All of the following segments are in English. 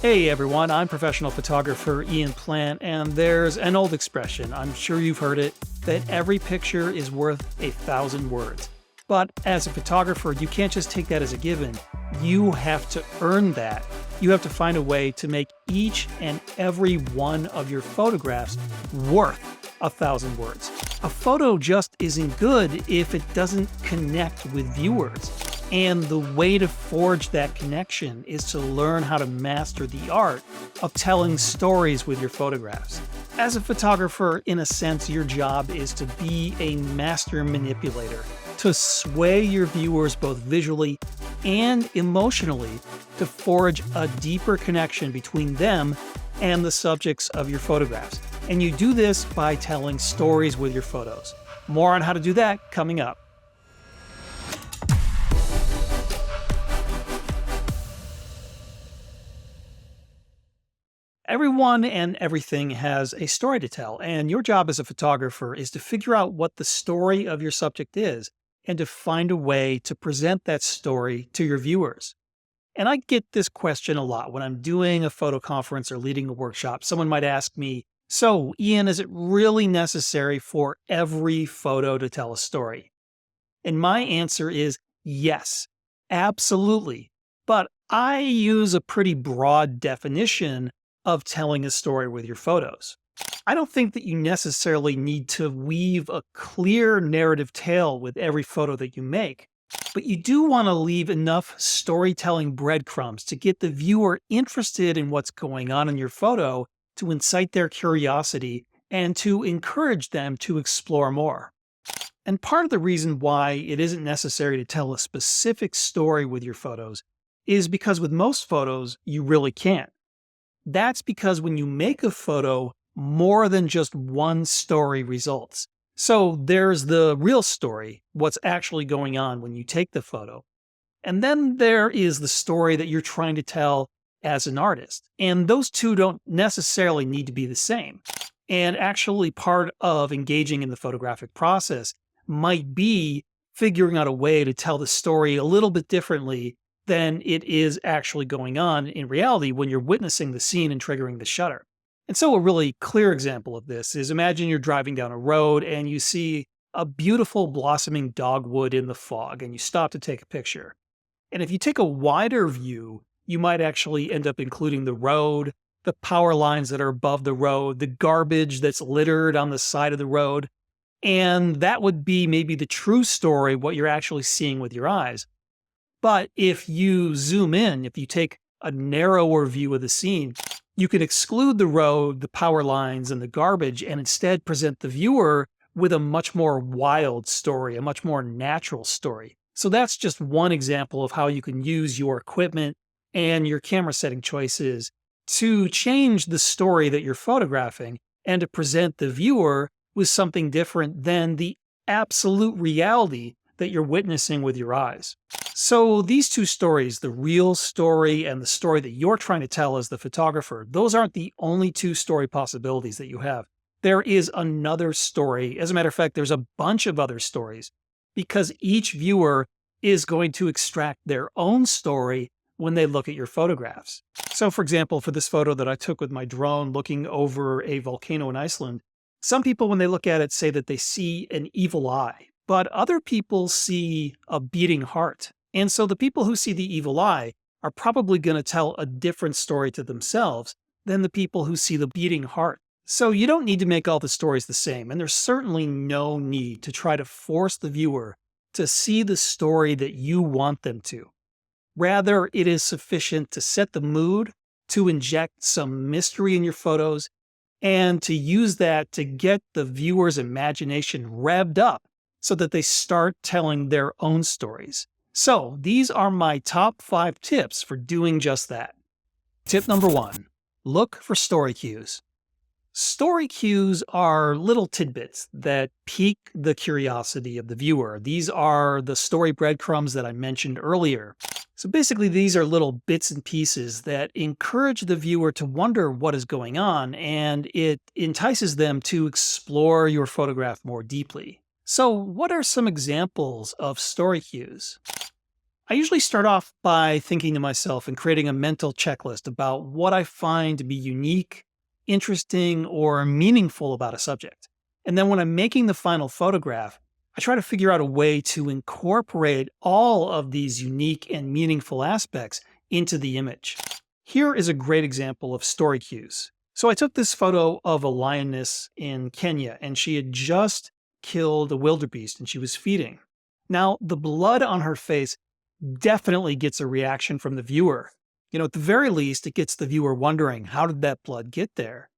Hey everyone, I'm professional photographer Ian Plant, and there's an old expression, I'm sure you've heard it, that every picture is worth 1,000 words. But as a photographer, you can't just take that as a given. You have to earn that. You have to find a way to make each and every one of your photographs worth 1,000 words. A photo just isn't good if it doesn't connect with viewers. And the way to forge that connection is to learn how to master the art of telling stories with your photographs. As a photographer, in a sense, your job is to be a master manipulator, to sway your viewers both visually and emotionally to forge a deeper connection between them and the subjects of your photographs. And you do this by telling stories with your photos. More on how to do that coming up. Everyone and everything has a story to tell, and your job as a photographer is to figure out what the story of your subject is and to find a way to present that story to your viewers. And I get this question a lot when I'm doing a photo conference or leading a workshop. Someone might ask me, "So, Ian, is it really necessary for every photo to tell a story?" And my answer is yes, absolutely. But I use a pretty broad definition of telling a story with your photos. I don't think that you necessarily need to weave a clear narrative tale with every photo that you make, but you do want to leave enough storytelling breadcrumbs to get the viewer interested in what's going on in your photo, to incite their curiosity, and to encourage them to explore more. And part of the reason why it isn't necessary to tell a specific story with your photos is because with most photos, you really can't. That's because when you make a photo, more than just one story results. So there's the real story, what's actually going on when you take the photo. And then there is the story that you're trying to tell as an artist. And those two don't necessarily need to be the same. And actually, part of engaging in the photographic process might be figuring out a way to tell the story a little bit differently than it is actually going on in reality when you're witnessing the scene and triggering the shutter. And so a really clear example of this is, imagine you're driving down a road and you see a beautiful blossoming dogwood in the fog and you stop to take a picture. And if you take a wider view, you might actually end up including the road, the power lines that are above the road, the garbage that's littered on the side of the road. And that would be maybe the true story, what you're actually seeing with your eyes. But if you zoom in, if you take a narrower view of the scene, you can exclude the road, the power lines, and the garbage, and instead present the viewer with a much more wild story, a much more natural story. So that's just one example of how you can use your equipment and your camera setting choices to change the story that you're photographing and to present the viewer with something different than the absolute reality that you're witnessing with your eyes. So these two stories, the real story and the story that you're trying to tell as the photographer, those aren't the only two story possibilities that you have. There is another story. As a matter of fact, there's a bunch of other stories because each viewer is going to extract their own story when they look at your photographs. So for example, for this photo that I took with my drone looking over a volcano in Iceland, some people when they look at it say that they see an evil eye. But other people see a beating heart. And so the people who see the evil eye are probably going to tell a different story to themselves than the people who see the beating heart. So you don't need to make all the stories the same. And there's certainly no need to try to force the viewer to see the story that you want them to. Rather, it is sufficient to set the mood, to inject some mystery in your photos, and to use that to get the viewer's imagination revved up so that they start telling their own stories. So these are my top 5 tips for doing just that. Tip number 1, look for story cues. Story cues are little tidbits that pique the curiosity of the viewer. These are the story breadcrumbs that I mentioned earlier. So basically, these are little bits and pieces that encourage the viewer to wonder what is going on, and it entices them to explore your photograph more deeply. So what are some examples of story cues? I usually start off by thinking to myself and creating a mental checklist about what I find to be unique, interesting, or meaningful about a subject. And then when I'm making the final photograph, I try to figure out a way to incorporate all of these unique and meaningful aspects into the image. Here is a great example of story cues. So I took this photo of a lioness in Kenya, and she had just killed a wildebeest and she was feeding. Now, the blood on her face definitely gets a reaction from the viewer. At the very least, it gets the viewer wondering, how did that blood get there?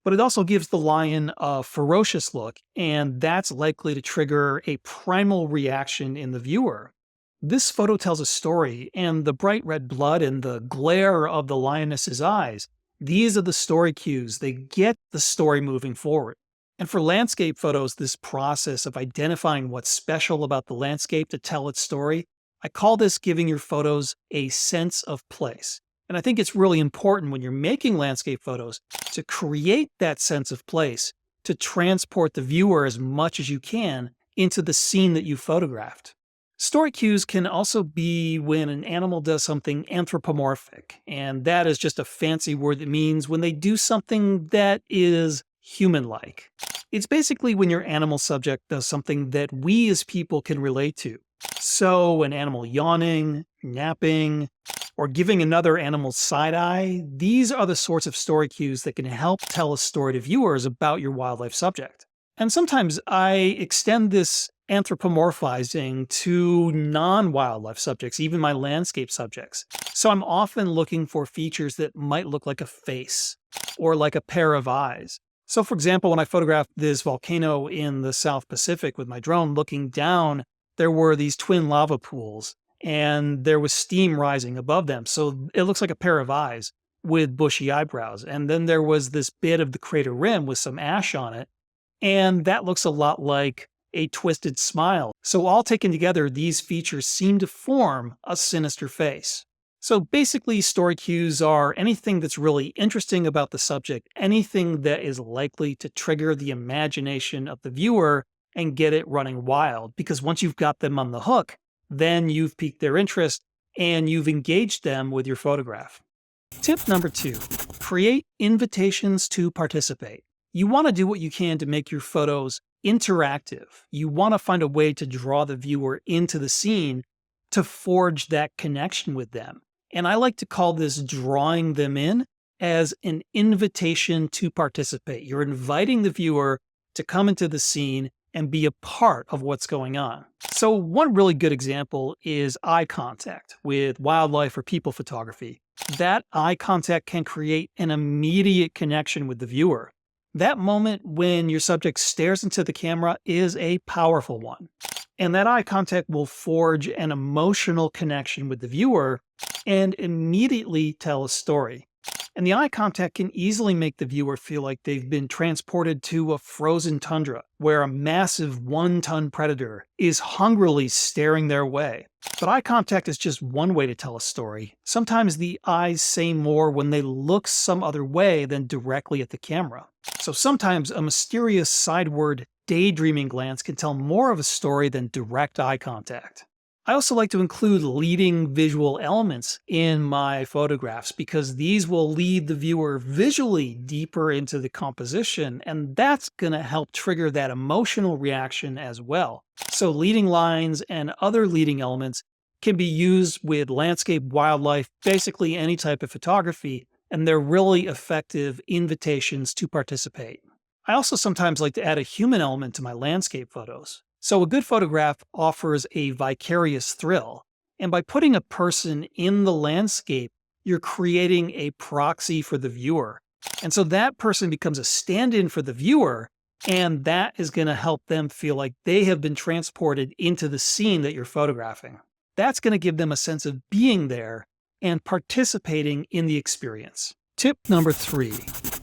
But it also gives the lion a ferocious look, and that's likely to trigger a primal reaction in the viewer. This photo tells a story, and the bright red blood and the glare of the lioness's eyes, these are the story cues. They get the story moving forward. And for landscape photos, this process of identifying what's special about the landscape to tell its story, I call this giving your photos a sense of place. And I think it's really important when you're making landscape photos to create that sense of place, to transport the viewer as much as you can into the scene that you photographed. Story cues can also be when an animal does something anthropomorphic, and that is just a fancy word that means when they do something that is human-like. It's basically when your animal subject does something that we as people can relate to. So an animal yawning, napping, or giving another animal side-eye, these are the sorts of story cues that can help tell a story to viewers about your wildlife subject. And sometimes I extend this anthropomorphizing to non-wildlife subjects, even my landscape subjects. So I'm often looking for features that might look like a face or like a pair of eyes. So for example, when I photographed this volcano in the South Pacific with my drone looking down, there were these twin lava pools and there was steam rising above them. So it looks like a pair of eyes with bushy eyebrows. And then there was this bit of the crater rim with some ash on it. And that looks a lot like a twisted smile. So all taken together, these features seem to form a sinister face. So basically, story cues are anything that's really interesting about the subject, anything that is likely to trigger the imagination of the viewer and get it running wild. Because once you've got them on the hook, then you've piqued their interest and you've engaged them with your photograph. Tip number 2, create invitations to participate. You want to do what you can to make your photos interactive. You want to find a way to draw the viewer into the scene to forge that connection with them. And I like to call this drawing them in as an invitation to participate. You're inviting the viewer to come into the scene and be a part of what's going on. So one really good example is eye contact with wildlife or people photography. That eye contact can create an immediate connection with the viewer. That moment when your subject stares into the camera is a powerful one. And that eye contact will forge an emotional connection with the viewer and immediately tell a story. And the eye contact can easily make the viewer feel like they've been transported to a frozen tundra where a massive 1-ton predator is hungrily staring their way. But eye contact is just one way to tell a story. Sometimes the eyes say more when they look some other way than directly at the camera. So sometimes a mysterious sideward daydreaming glance can tell more of a story than direct eye contact. I also like to include leading visual elements in my photographs because these will lead the viewer visually deeper into the composition, and that's going to help trigger that emotional reaction as well. So leading lines and other leading elements can be used with landscape, wildlife, basically any type of photography, and they're really effective invitations to participate. I also sometimes like to add a human element to my landscape photos. So a good photograph offers a vicarious thrill, and by putting a person in the landscape, you're creating a proxy for the viewer. And so that person becomes a stand-in for the viewer, and that is going to help them feel like they have been transported into the scene that you're photographing. That's going to give them a sense of being there and participating in the experience. Tip number 3,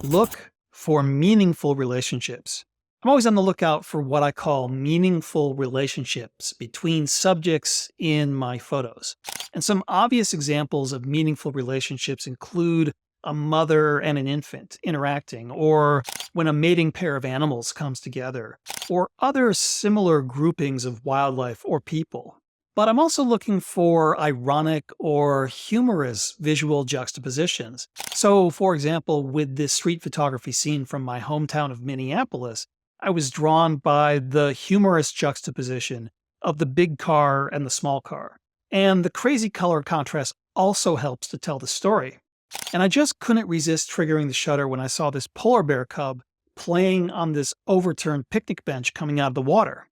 look for meaningful relationships. I'm always on the lookout for what I call meaningful relationships between subjects in my photos. And some obvious examples of meaningful relationships include a mother and an infant interacting, or when a mating pair of animals comes together, or other similar groupings of wildlife or people. But I'm also looking for ironic or humorous visual juxtapositions. So, for example, with this street photography scene from my hometown of Minneapolis, I was drawn by the humorous juxtaposition of the big car and the small car. And the crazy color contrast also helps to tell the story. And I just couldn't resist triggering the shutter when I saw this polar bear cub playing on this overturned picnic bench coming out of the water.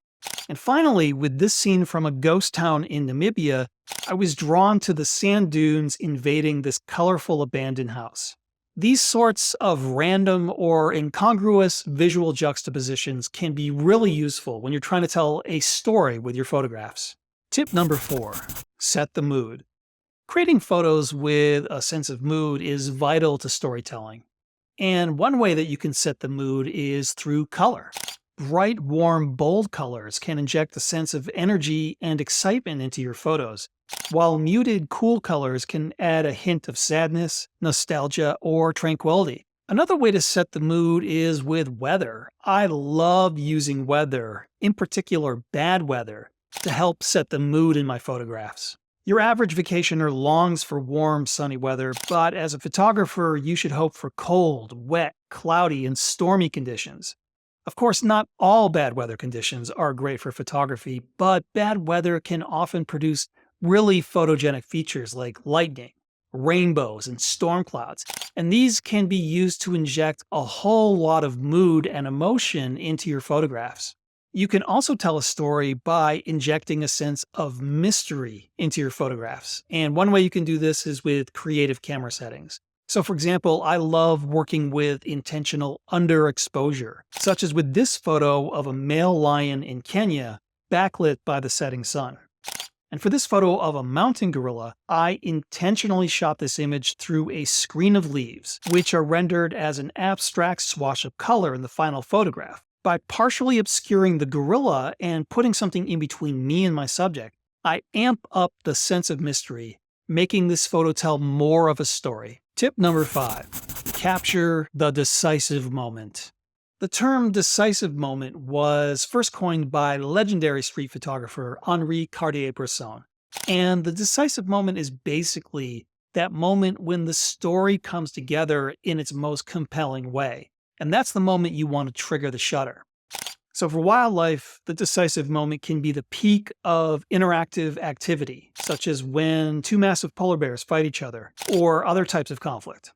And finally, with this scene from a ghost town in Namibia, I was drawn to the sand dunes invading this colorful abandoned house. These sorts of random or incongruous visual juxtapositions can be really useful when you're trying to tell a story with your photographs. Tip number 4, set the mood. Creating photos with a sense of mood is vital to storytelling. And one way that you can set the mood is through color. Bright, warm, bold colors can inject a sense of energy and excitement into your photos, while muted, cool colors can add a hint of sadness, nostalgia, or tranquility. Another way to set the mood is with weather. I love using weather, in particular bad weather, to help set the mood in my photographs. Your average vacationer longs for warm, sunny weather, but as a photographer, you should hope for cold, wet, cloudy, and stormy conditions. Of course, not all bad weather conditions are great for photography, but bad weather can often produce really photogenic features like lightning, rainbows, and storm clouds. And these can be used to inject a whole lot of mood and emotion into your photographs. You can also tell a story by injecting a sense of mystery into your photographs. And one way you can do this is with creative camera settings. So for example, I love working with intentional underexposure, such as with this photo of a male lion in Kenya, backlit by the setting sun. And for this photo of a mountain gorilla, I intentionally shot this image through a screen of leaves, which are rendered as an abstract swash of color in the final photograph. By partially obscuring the gorilla and putting something in between me and my subject, I amp up the sense of mystery, making this photo tell more of a story. Tip number 5, capture the decisive moment. The term decisive moment was first coined by legendary street photographer Henri Cartier-Bresson. And the decisive moment is basically that moment when the story comes together in its most compelling way. And that's the moment you want to trigger the shutter. So for wildlife, the decisive moment can be the peak of interactive activity, such as when two massive polar bears fight each other, or other types of conflict.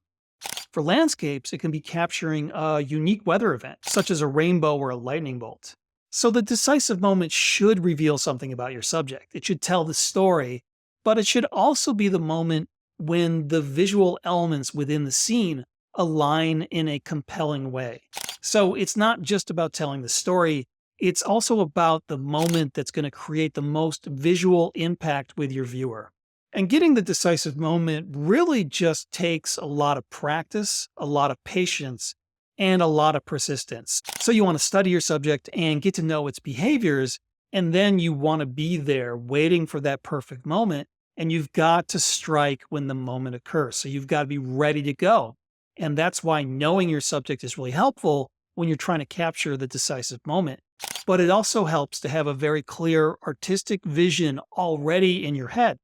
For landscapes, it can be capturing a unique weather event, such as a rainbow or a lightning bolt. So the decisive moment should reveal something about your subject. It should tell the story, but it should also be the moment when the visual elements within the scene align in a compelling way. So it's not just about telling the story, it's also about the moment that's going to create the most visual impact with your viewer. And getting the decisive moment really just takes a lot of practice, a lot of patience, and a lot of persistence. So you want to study your subject and get to know its behaviors, and then you want to be there waiting for that perfect moment, and you've got to strike when the moment occurs. So you've got to be ready to go. And that's why knowing your subject is really helpful when you're trying to capture the decisive moment. But it also helps to have a very clear artistic vision already in your head.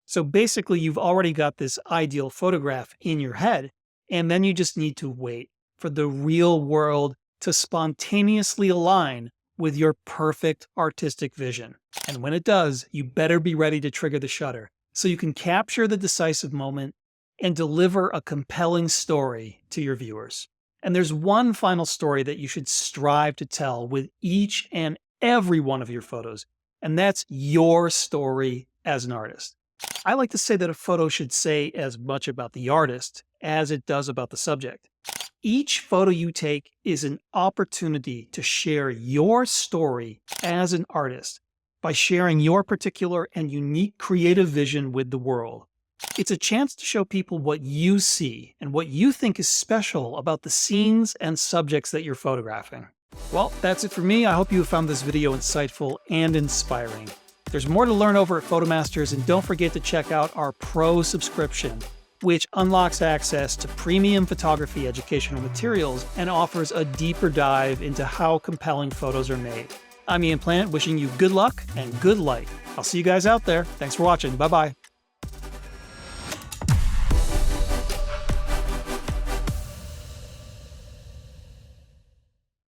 So basically, you've already got this ideal photograph in your head, and then you just need to wait for the real world to spontaneously align with your perfect artistic vision. And when it does, you better be ready to trigger the shutter so you can capture the decisive moment and deliver a compelling story to your viewers. And there's one final story that you should strive to tell with each and every one of your photos, and that's your story as an artist. I like to say that a photo should say as much about the artist as it does about the subject. Each photo you take is an opportunity to share your story as an artist by sharing your particular and unique creative vision with the world. It's a chance to show people what you see and what you think is special about the scenes and subjects that you're photographing. Well, that's it for me. I hope you found this video insightful and inspiring. There's more to learn over at PhotoMasters, and don't forget to check out our Pro subscription, which unlocks access to premium photography educational materials and offers a deeper dive into how compelling photos are made. I'm Ian Plant, wishing you good luck and good light. I'll see you guys out there. Thanks for watching. Bye bye.